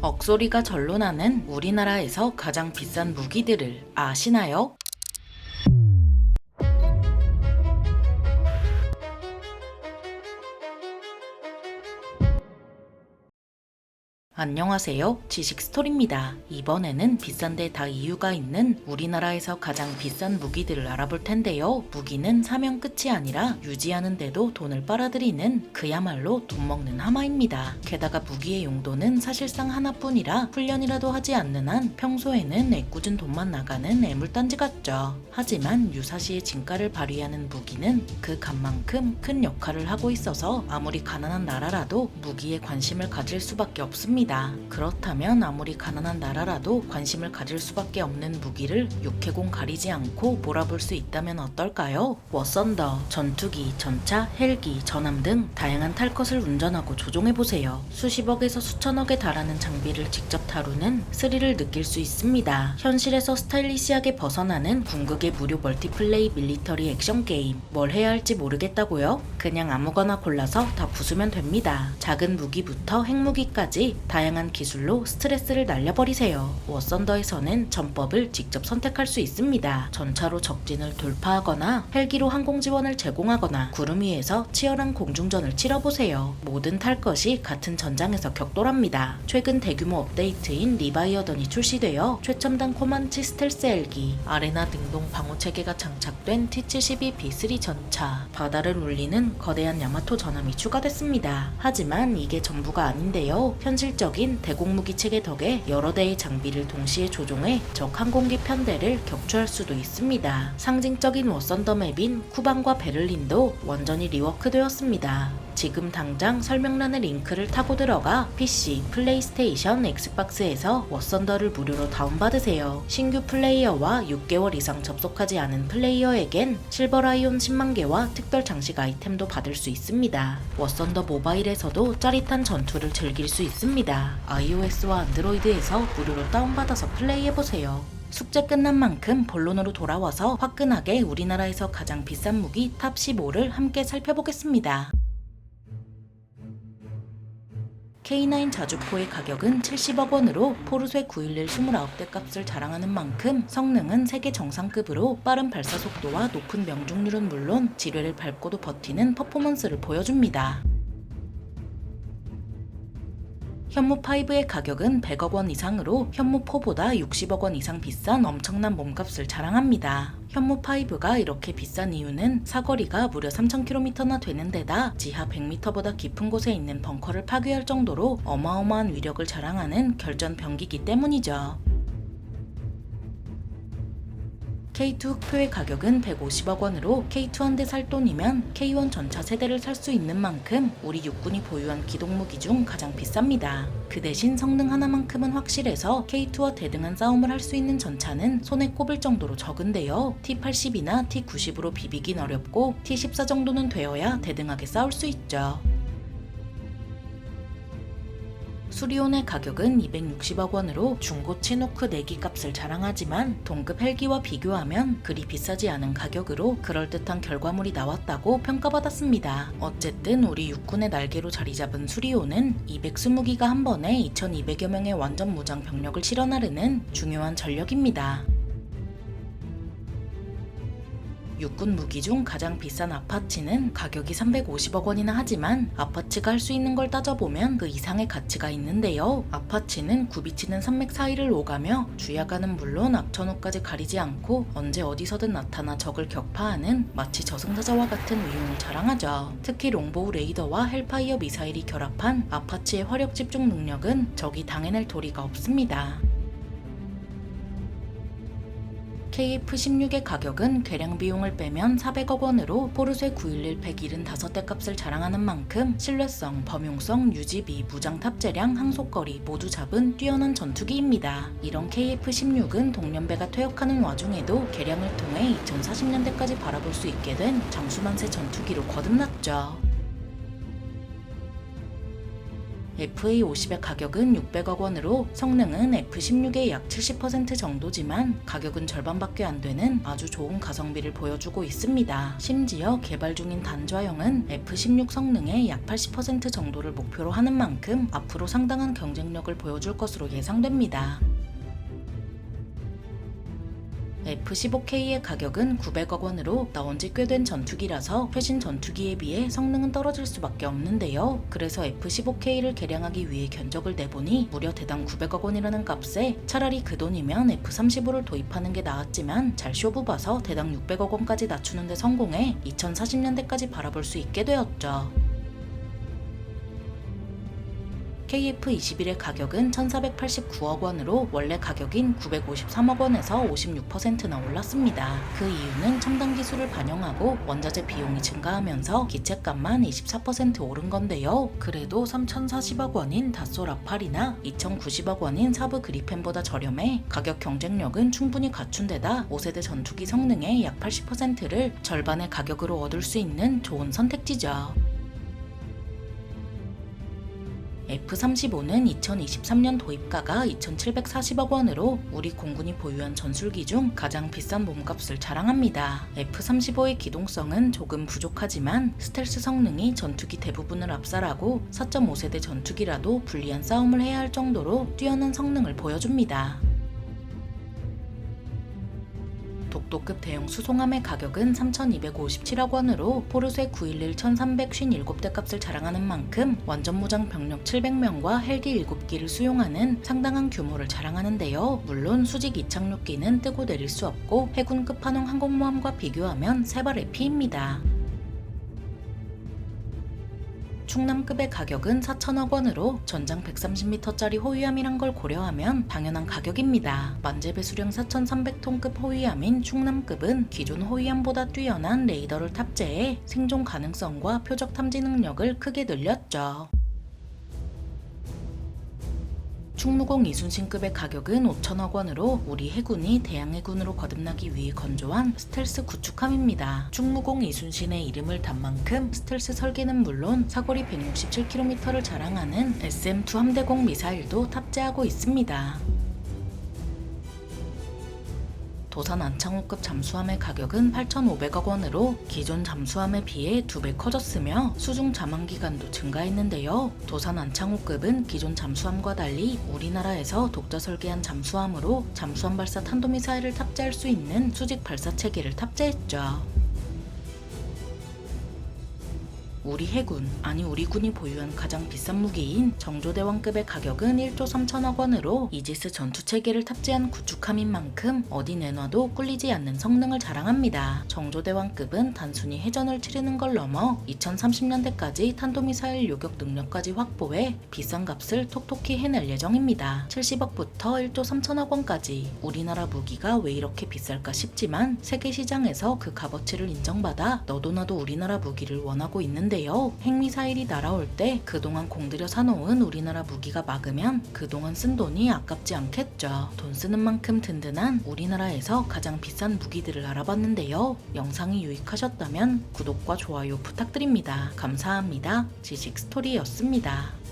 억소리가 절로 나는 우리나라에서 가장 비싼 무기들을 아시나요? 안녕하세요. 지식스토리입니다. 이번에는 비싼데 다 이유가 있는 우리나라에서 가장 비싼 무기들을 알아볼 텐데요. 무기는 사면 끝이 아니라 유지하는데도 돈을 빨아들이는 그야말로 돈 먹는 하마입니다. 게다가 무기의 용도는 사실상 하나뿐이라 훈련이라도 하지 않는 한 평소에는 애꿎은 돈만 나가는 애물단지 같죠. 하지만 유사시의 진가를 발휘하는 무기는 그 값만큼 큰 역할을 하고 있어서 아무리 가난한 나라라도 무기에 관심을 가질 수밖에 없습니다. 그렇다면 아무리 가난한 나라라도 관심을 가질 수밖에 없는 무기를 육해공 가리지 않고 몰아볼 수 있다면 어떨까요? 워썬더, 전투기, 전차, 헬기, 전함 등 다양한 탈 것을 운전하고 조종해보세요. 수십억에서 수천억에 달하는 장비를 직접 다루는 스릴을 느낄 수 있습니다. 현실에서 스타일리시하게 벗어나는 궁극의 무료 멀티플레이 밀리터리 액션 게임. 뭘 해야 할지 모르겠다고요? 그냥 아무거나 골라서 다 부수면 됩니다. 작은 무기부터 핵무기까지 다양한 기술로 스트레스를 날려버리세요. 워썬더에서는 전법을 직접 선택할 수 있습니다. 전차로 적진을 돌파하거나 헬기로 항공 지원을 제공하거나 구름 위에서 치열한 공중전을 치러보세요. 모든 탈 것이 같은 전장에서 격돌합니다. 최근 대규모 업데이트인 리바이어던이 출시되어 최첨단 코만치 스텔스 헬기, 아레나 능동 방어 체계가 장착된 T-72B3 전차, 바다를 울리는 거대한 야마토 전함이 추가됐습니다. 하지만 이게 전부가 아닌데요. 현실적인 대공무기 체계 덕에 여러 대의 장비를 동시에 조종해 적 항공기 편대를 격추할 수도 있습니다. 상징적인 워썬더 맵인 쿠방과 베를린도 완전히 리워크되었습니다. 지금 당장 설명란의 링크를 타고 들어가 PC, 플레이스테이션, 엑스박스에서 워썬더를 무료로 다운받으세요. 신규 플레이어와 6개월 이상 접속하지 않은 플레이어에겐 실버라이온 10만 개와 특별 장식 아이템도 받을 수 있습니다. 워썬더 모바일에서도 짜릿한 전투를 즐길 수 있습니다. iOS와 안드로이드에서 무료로 다운받아서 플레이해보세요. 숙제 끝난 만큼 본론으로 돌아와서 화끈하게 우리나라에서 가장 비싼 무기 탑 15를 함께 살펴보겠습니다. K9 자주포의 가격은 70억 원으로 포르쉐 911 29대 값을 자랑하는 만큼 성능은 세계 정상급으로 빠른 발사 속도와 높은 명중률은 물론 지뢰를 밟고도 버티는 퍼포먼스를 보여줍니다. 현무5의 가격은 100억 원 이상으로 현무4보다 60억 원 이상 비싼 엄청난 몸값을 자랑합니다. 현무5가 이렇게 비싼 이유는 사거리가 무려 3000km나 되는 데다 지하 100m보다 깊은 곳에 있는 벙커를 파괴할 정도로 어마어마한 위력을 자랑하는 결전 병기이기 때문이죠. K2 흑표의 가격은 150억 원으로 K2 한 대 살 돈이면 K1 전차 세대를 살 수 있는 만큼 우리 육군이 보유한 기동무기 중 가장 비쌉니다. 그 대신 성능 하나만큼은 확실해서 K2와 대등한 싸움을 할 수 있는 전차는 손에 꼽을 정도로 적은데요. T-80이나 T-90으로 비비긴 어렵고 T-14 정도는 되어야 대등하게 싸울 수 있죠. 수리온의 가격은 260억 원으로 중고 치노크 내기 값을 자랑하지만 동급 헬기와 비교하면 그리 비싸지 않은 가격으로 그럴듯한 결과물이 나왔다고 평가받았습니다. 어쨌든 우리 육군의 날개로 자리 잡은 수리온은 220기가 한 번에 2200여 명의 완전 무장 병력을 실어나르는 중요한 전력입니다. 육군 무기 중 가장 비싼 아파치는 가격이 350억 원이나 하지만 아파치가 할 수 있는 걸 따져보면 그 이상의 가치가 있는데요. 아파치는 굽이치는 산맥 사이를 오가며 주야간은 물론 악천후까지 가리지 않고 언제 어디서든 나타나 적을 격파하는 마치 저승사자와 같은 위용을 자랑하죠. 특히 롱보우 레이더와 헬파이어 미사일이 결합한 아파치의 화력 집중 능력은 적이 당해낼 도리가 없습니다. KF-16의 가격은 개량 비용을 빼면 400억 원으로 포르쉐 911 175대 값을 자랑하는 만큼 신뢰성, 범용성, 유지비, 무장 탑재량, 항속거리 모두 잡은 뛰어난 전투기입니다. 이런 KF-16은 동년배가 퇴역하는 와중에도 개량을 통해 2040년대까지 바라볼 수 있게 된 장수만세 전투기로 거듭났죠. FA50의 가격은 600억 원으로 성능은 F16의 약 70% 정도지만 가격은 절반밖에 안 되는 아주 좋은 가성비를 보여주고 있습니다. 심지어 개발 중인 단좌형은 F16 성능의 약 80% 정도를 목표로 하는 만큼 앞으로 상당한 경쟁력을 보여줄 것으로 예상됩니다. F15K의 가격은 900억 원으로 나온 지 꽤 된 전투기라서 최신 전투기에 비해 성능은 떨어질 수밖에 없는데요. 그래서 F15K를 개량하기 위해 견적을 내보니 무려 대당 900억 원이라는 값에 차라리 그 돈이면 F35를 도입하는 게 나았지만 잘 쇼부 봐서 대당 600억 원까지 낮추는 데 성공해 2040년대까지 바라볼 수 있게 되었죠. KF-21의 가격은 1,489억 원으로 원래 가격인 953억 원에서 56%나 올랐습니다. 그 이유는 첨단 기술을 반영하고 원자재 비용이 증가하면서 기체값만 24% 오른 건데요. 그래도 3,040억 원인 다소 라팔이나 2,090억 원인 사브 그리펜보다 저렴해 가격 경쟁력은 충분히 갖춘 데다 5세대 전투기 성능의 약 80%를 절반의 가격으로 얻을 수 있는 좋은 선택지죠. F-35는 2023년 도입가가 2,740억 원으로 우리 공군이 보유한 전술기 중 가장 비싼 몸값을 자랑합니다. F-35의 기동성은 조금 부족하지만 스텔스 성능이 전투기 대부분을 압살하고 4.5세대 전투기라도 불리한 싸움을 해야 할 정도로 뛰어난 성능을 보여줍니다. 독도급 대형 수송함의 가격은 3,257억 원으로 포르쉐 911 1,357대 값을 자랑하는 만큼 완전 무장 병력 700명과 헬기 7기를 수용하는 상당한 규모를 자랑하는데요. 물론 수직 이착륙기는 뜨고 내릴 수 없고 해군 끝판왕 항공모함과 비교하면 세발의 피입니다. 충남급의 가격은 4천억 원으로 전장 130m짜리 호위함이란 걸 고려하면 당연한 가격입니다. 만재 배수량 4,300톤급 호위함인 충남급은 기존 호위함보다 뛰어난 레이더를 탑재해 생존 가능성과 표적 탐지 능력을 크게 늘렸죠. 충무공 이순신급의 가격은 5천억 원으로 우리 해군이 대양해군으로 거듭나기 위해 건조한 스텔스 구축함입니다. 충무공 이순신의 이름을 단 만큼 스텔스 설계는 물론 사거리 167km를 자랑하는 SM-2 함대공 미사일도 탑재하고 있습니다. 도산 안창호급 잠수함의 가격은 8,500억 원으로 기존 잠수함에 비해 2배 커졌으며 수중 잠안 기간도 증가했는데요. 도산 안창호급은 기존 잠수함과 달리 우리나라에서 독자 설계한 잠수함으로 잠수함 발사 탄도미사일을 탑재할 수 있는 수직 발사 체계를 탑재했죠. 우리 해군, 아니 우리 군이 보유한 가장 비싼 무기인 정조대왕급의 가격은 1조 3천억 원으로 이지스 전투체계를 탑재한 구축함인 만큼 어디 내놔도 꿀리지 않는 성능을 자랑합니다. 정조대왕급은 단순히 해전을 치르는 걸 넘어 2030년대까지 탄도미사일 요격 능력까지 확보해 비싼 값을 톡톡히 해낼 예정입니다. 70억부터 1조 3천억 원까지 우리나라 무기가 왜 이렇게 비쌀까 싶지만 세계 시장에서 그 값어치를 인정받아 너도 나도 우리나라 무기를 원하고 있는데 핵미사일이 날아올 때 그동안 공들여 사놓은 우리나라 무기가 막으면 그동안 쓴 돈이 아깝지 않겠죠. 돈 쓰는 만큼 든든한 우리나라에서 가장 비싼 무기들을 알아봤는데요. 영상이 유익하셨다면 구독과 좋아요 부탁드립니다. 감사합니다. 지식스토리였습니다.